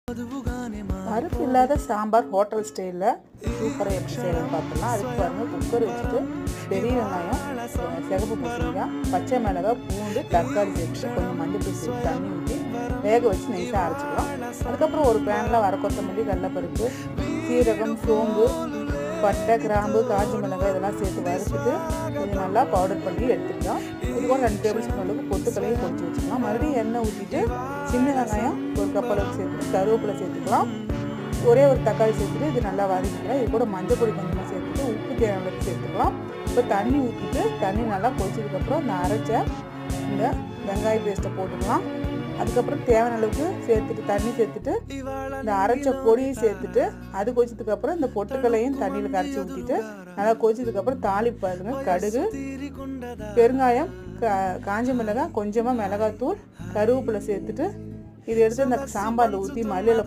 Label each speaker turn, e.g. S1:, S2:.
S1: பருப்பு இல்லாத சாம்பார் ஹோட்டல் ஸ்டைலில் சூப்பராக எப்படி செய்யணும்னு பார்த்துக்கலாம். அதுக்கு பாருங்கள், குக்கர் வச்சுட்டு பெரிய வெங்காயம், சிகப்பு பூசணிக்காய், பச்சை மிளகாய், பூண்டு, தக்காளி சேர்த்துட்டு கொஞ்சம் மஞ்சள் தூள் சேர்த்து தண்ணி ஊற்றி வேக வச்சு நைஸாக அரைச்சிக்கலாம். அதுக்கப்புறம் ஒரு பேனில் வர கொத்தமல்லி, கடலைப்பருப்பு, சீரகம், சோம்பு, பட்டை, கிராம்பு, காஞ்சி மிளகாய் இதெல்லாம் சேர்த்து வறுத்துட்டு கொஞ்சம் நல்லா பவுடர் பண்ணி எடுத்துக்கலாம். இது கூட 2 டேபிள் ஸ்பூன் அளவுக்கு பொட்டுக்களையும் பொடிச்சு வச்சுக்கலாம். மறுபடியும் எண்ணெய் ஊற்றிட்டு சின்ன வெங்காயம் ஒரு கப் அளவுக்கு சேர்த்துட்டு கருவேப்பிலை சேர்த்துக்கலாம். ஒரே ஒரு தக்காளி சேர்த்துட்டு இது நல்லா வதக்கிக்கலாம். இது கூட மஞ்சள் பொடி கொஞ்சமாக சேர்த்துட்டு உப்பு தேவையான அளவுக்கு சேர்த்துக்கலாம். இப்போ தண்ணி ஊற்றிட்டு தண்ணி நல்லா கொதிச்சதுக்கப்புறம் இந்த அரைச்ச இந்த வெங்காய பேஸ்ட்டை போட்டுக்கலாம். அதுக்கப்புறம் தேவையான அளவுக்கு சேர்த்துட்டு தண்ணி சேர்த்துட்டு இந்த அரைச்ச பொடியை சேர்த்துட்டு அது கொதிச்சதுக்கப்புறம் இந்த பொட்டுக்களையும் தண்ணியில் கரைச்சி ஊற்றிட்டு நல்லா கொதிச்சதுக்கப்புறம் தாளிப்பு பாருங்க, கடுகு, பெருங்காயம், காஞ்ச மிளகாய், கொஞ்சமாக மிளகாத்தூள், கருவேப்பிலை சேர்த்துட்டு இதை எடுத்து இந்த சாம்பாரில் ஊற்றி மல்லியில்